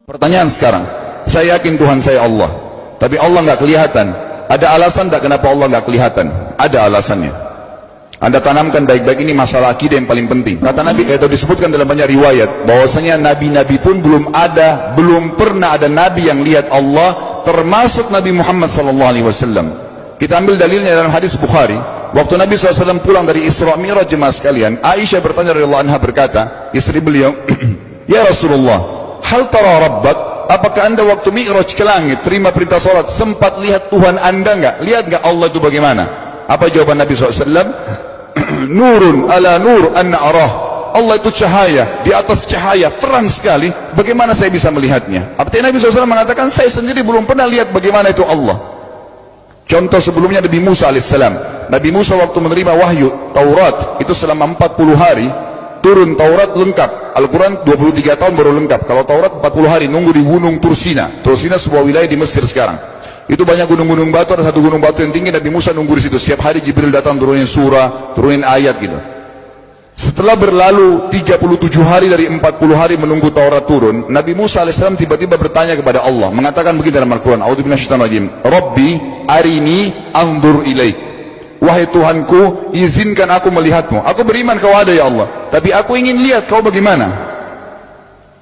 Pertanyaan sekarang, saya yakin Tuhan saya Allah, tapi Allah nggak kelihatan. Ada alasan tak kenapa Allah nggak kelihatan? Ada alasannya. Anda tanamkan baik-baik, ini masalah akidah yang paling penting. Kata Nabi, itu disebutkan dalam banyak riwayat, bahwasanya nabi-nabi pun belum pernah ada nabi yang lihat Allah, termasuk Nabi Muhammad SAW. Kita ambil dalilnya dalam hadis Bukhari. Waktu Nabi SAW pulang dari Isra Mi'raj, jemaah sekalian, Aisyah bertanya radhiyallahu anha, berkata, istri beliau, ya Rasulullah, hal tara rabbak, apakah anda waktu Mi'raj ke langit, terima perintah salat, sempat lihat Tuhan anda enggak? Lihat enggak Allah itu bagaimana? Apa jawaban Nabi SAW? Nurun ala nur anna arah. Allah itu cahaya, di atas cahaya, terang sekali, bagaimana saya bisa melihatnya? Artinya Nabi SAW mengatakan, saya sendiri belum pernah lihat bagaimana itu Allah. Contoh sebelumnya Nabi Musa alaihissalam. Nabi Musa waktu menerima wahyu Taurat, itu selama 40 hari, turun Taurat lengkap. Al-Quran 23 tahun baru lengkap. Kalau Taurat 40 hari, nunggu di gunung Tursina. Tursina sebuah wilayah di Mesir sekarang. Itu banyak gunung-gunung batu, ada satu gunung batu yang tinggi, Nabi Musa nunggu di situ. Setiap hari Jibril datang turunin surah, turunin ayat gitu. Setelah berlalu 37 hari dari 40 hari menunggu Taurat turun, Nabi Musa alaihissalam tiba-tiba bertanya kepada Allah, mengatakan begini dalam Al-Quran, A'udzu billahi rajim, Rabbi arini anzur ilaik. Wahai Tuhanku, izinkan aku melihatmu. Aku beriman kau ada ya Allah, tapi aku ingin lihat kau bagaimana.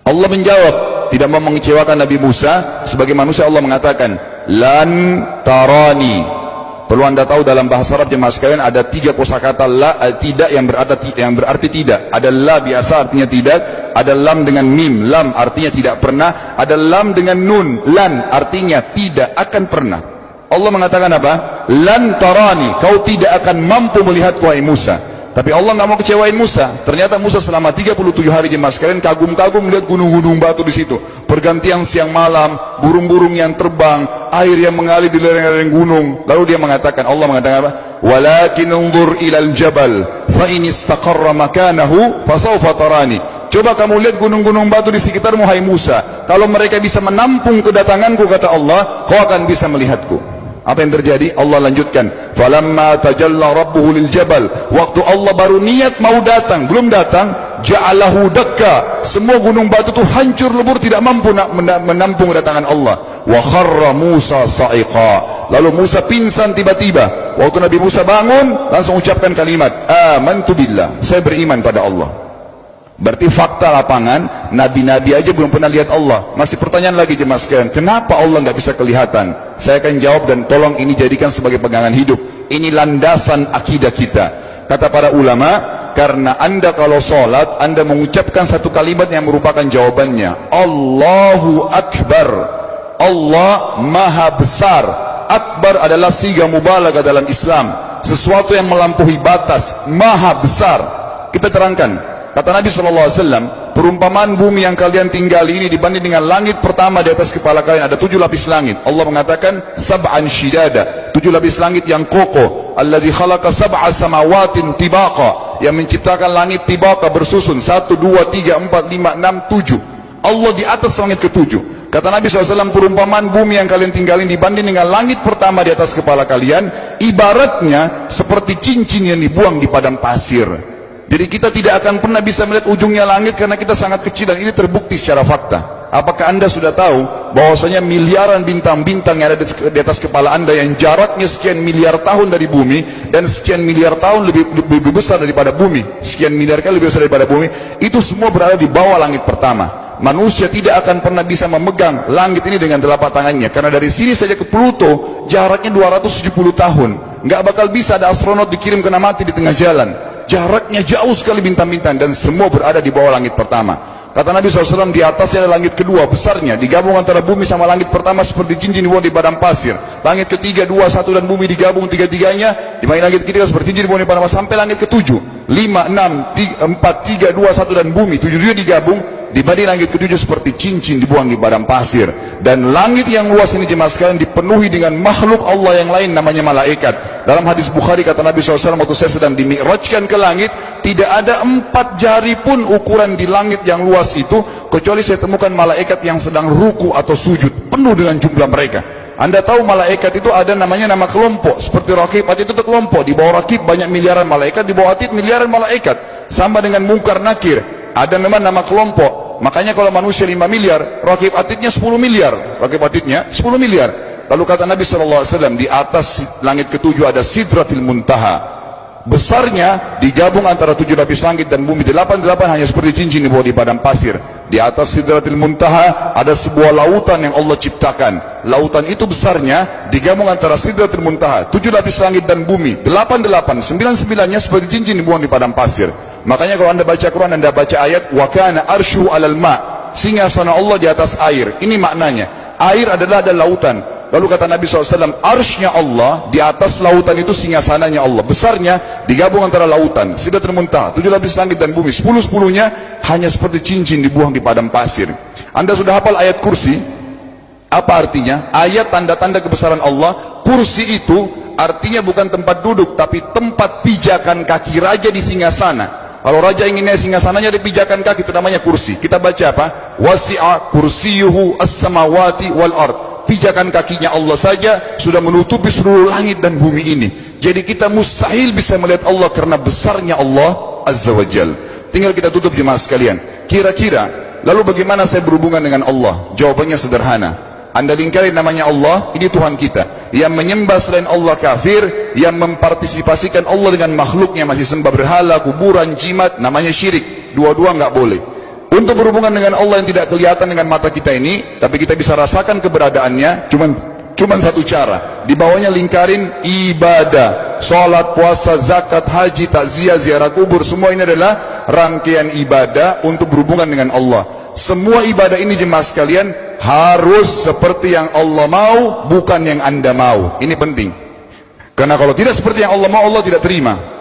Allah menjawab, tidak mau mengecewakan Nabi Musa. Sebagai manusia Allah mengatakan, lan tarani. Perlu anda tahu dalam bahasa Arab jemaah sekalian, ada 3 kosakata la, tidak yang berarti tidak. Ada la biasa artinya tidak, ada lam dengan mim, lam artinya tidak pernah, ada lam dengan nun, lan artinya tidak akan pernah. Allah mengatakan apa? Lan tarani, kau tidak akan mampu melihatku wahai Musa. Tapi Allah nggak mau kecewain Musa. Ternyata Musa selama 37 hari jemaah sekalian kagum-kagum melihat gunung-gunung batu di situ. Pergantian siang malam, burung-burung yang terbang, air yang mengalir di lereng-lereng gunung. Lalu dia mengatakan, Allah mengatakan apa? Walakin unzur ilal jabal, fa in istaqarra makanahu fasawfa tarani. Coba kamu lihat gunung-gunung batu di sekitarmu hai Musa. Kalau mereka bisa menampung kedatanganku, kata Allah, kau akan bisa melihatku. Apa yang terjadi? Allah lanjutkan, falamma tajalla rabbuhu lil jabal, waktu Allah baru niat mau datang, belum datang, ja'alahu dakka, semua gunung batu itu hancur lebur, tidak mampu menampung kedatangan Allah. Wa kharra Musa sa'iqa, lalu Musa pingsan tiba-tiba. Waktu Nabi Musa bangun, langsung ucapkan kalimat, amantu billah, saya beriman pada Allah. Berarti fakta lapangan, nabi-nabi aja belum pernah lihat Allah. Masih pertanyaan lagi jemaah sekalian, kenapa Allah nggak bisa kelihatan? Saya akan jawab dan tolong ini jadikan sebagai pegangan hidup. Ini landasan akidah kita. Kata para ulama, karena anda kalau sholat, anda mengucapkan satu kalimat yang merupakan jawabannya. Allahu Akbar. Allah Maha Besar. Akbar adalah siga mubalaghah dalam Islam. Sesuatu yang melampaui batas, Maha Besar. Kita terangkan. Kata Nabi SAW, perumpamaan bumi yang kalian tinggali ini dibanding dengan langit pertama di atas kepala kalian, ada 7 lapis langit. Allah mengatakan, sab'an shidada, 7 lapis langit yang kokoh. Alladzi khalaqa sab'a samawatin tibaqa, yang menciptakan langit tibaqa bersusun, 1, 2, 3, 4, 5, 6, 7. Allah di atas langit ke-7. Kata Nabi SAW, perumpamaan bumi yang kalian tinggalin dibanding dengan langit pertama di atas kepala kalian, ibaratnya seperti cincin yang dibuang di padang pasir. Jadi kita tidak akan pernah bisa melihat ujungnya langit karena kita sangat kecil, dan ini terbukti secara fakta. Apakah anda sudah tahu bahwasanya miliaran bintang-bintang yang ada di atas kepala anda yang jaraknya sekian miliar tahun dari bumi, dan sekian miliar tahun lebih besar daripada bumi, sekian miliar kali lebih besar daripada bumi, itu semua berada di bawah langit pertama. Manusia tidak akan pernah bisa memegang langit ini dengan telapak tangannya, karena dari sini saja ke Pluto jaraknya 270 tahun. Nggak bakal bisa ada astronot dikirim kena mati di tengah jalan. Jaraknya jauh sekali bintang-bintang, dan semua berada di bawah langit pertama. Kata Nabi SAW, di atasnya ada langit kedua besarnya, digabung antara bumi sama langit pertama seperti cincin dibuang di padang pasir. Langit ketiga, 2, 1 dan bumi digabung tiga-tiganya, di langit ketiga seperti cincin dibuang di padang pasir, sampai langit ke-7, 5, 6, 4, 3, 2, 1 dan bumi 7 digabung, dibanding langit ke-7 seperti cincin dibuang di padang pasir. Dan langit yang luas ini jemaah sekalian dipenuhi dengan makhluk Allah yang lain namanya malaikat. Dalam hadis Bukhari kata Nabi SAW, waktu saya sedang dimi'rajkan ke langit, tidak ada 4 jari pun ukuran di langit yang luas itu, kecuali saya temukan malaikat yang sedang ruku atau sujud, penuh dengan jumlah mereka. Anda tahu malaikat itu ada namanya nama kelompok, seperti Raqib, Atid itu kelompok. Di bawah Raqib banyak miliaran malaikat, di bawah Atid miliaran malaikat. Sama dengan Munkar Nakir, ada memang nama kelompok. Makanya kalau manusia 5 miliar, rakib atidnya 10 miliar. Rakib atidnya 10 miliar. Lalu kata Nabi SAW, di atas langit ketujuh ada Sidratil Muntaha. Besarnya digabung antara 7 lapis langit dan bumi, 8 hanya seperti cincin di bawah di padang pasir. Di atas Sidratil Muntaha ada sebuah lautan yang Allah ciptakan. Lautan itu besarnya digabung antara Sidratil Muntaha, 7 lapis langit dan bumi, 8, 9-9-nya seperti cincin dibuang di padang pasir. Makanya kalau anda baca Quran, anda baca ayat wa kana arsyu alal ma, singgasana Allah di atas air. Ini maknanya, air adalah ada lautan. Lalu kata Nabi SAW, arsy-nya Allah di atas lautan itu singgasananya Allah. Besarnya digabung antara lautan, Sidratul Muntaha, 7 lapis langit dan bumi, 10-10-nya hanya seperti cincin dibuang di padang pasir. Anda sudah hafal ayat kursi? Apa artinya? Ayat tanda-tanda kebesaran Allah. Kursi itu artinya bukan tempat duduk, tapi tempat pijakan kaki raja di singgasana. Kalau raja ingin naik singgasananya di pijakan kaki, itu namanya kursi. Kita baca apa? Wasi'a kursiyuhu as-samawati wal ard. Pijakan kakinya Allah saja sudah menutupi seluruh langit dan bumi ini. Jadi kita mustahil bisa melihat Allah karena besarnya Allah Azza wa Jal. Tinggal kita tutup jemaah sekalian. Kira-kira lalu bagaimana saya berhubungan dengan Allah? Jawabannya sederhana. Anda lingkari namanya Allah, ini Tuhan kita. Yang menyembah selain Allah kafir, yang mempartisipasikan Allah dengan makhluknya, masih sembah berhala, kuburan, jimat, namanya syirik. Dua-dua nggak boleh. Untuk berhubungan dengan Allah yang tidak kelihatan dengan mata kita ini, tapi kita bisa rasakan keberadaannya, cuman satu cara. Di bawahnya lingkarin ibadah, sholat, puasa, zakat, haji, takziah, ziarah kubur. Semua ini adalah rangkaian ibadah untuk berhubungan dengan Allah. Semua ibadah ini jemaah sekalian harus seperti yang Allah mau, bukan yang anda mau. Ini penting. Karena kalau tidak seperti yang Allah mau, Allah tidak terima.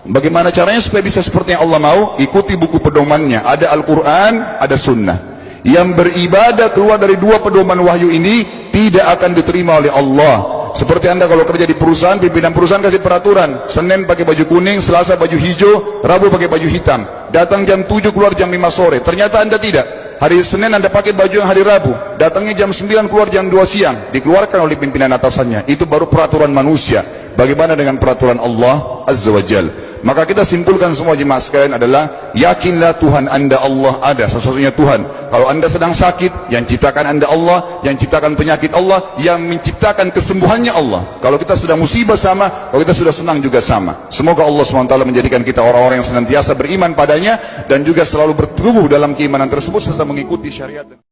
Bagaimana caranya supaya bisa seperti yang Allah mau? Ikuti buku pedomannya. Ada Al-Quran, ada Sunnah. Yang beribadah keluar dari dua pedoman wahyu ini tidak akan diterima oleh Allah. Seperti anda kalau kerja di perusahaan, pimpinan perusahaan kasih peraturan, Senin pakai baju kuning, Selasa baju hijau, Rabu pakai baju hitam. Datang jam 7, keluar jam 5 sore. Ternyata anda tidak. Hari Senin anda pakai baju yang hari Rabu, datangnya jam 9, keluar jam 2 siang. Dikeluarkan oleh pimpinan atasannya. Itu baru peraturan manusia. Bagaimana dengan peraturan Allah Azza wa Jal? Maka kita simpulkan semua jemaah sekalian adalah, yakinlah Tuhan anda Allah ada, satu-satunya Tuhan. Kalau anda sedang sakit, yang ciptakan anda Allah, yang ciptakan penyakit Allah, yang menciptakan kesembuhannya Allah. Kalau kita sedang musibah sama, kalau kita sudah senang juga sama. Semoga Allah SWT menjadikan kita orang-orang yang senantiasa beriman padanya, dan juga selalu berteguh dalam keimanan tersebut serta mengikuti syariat.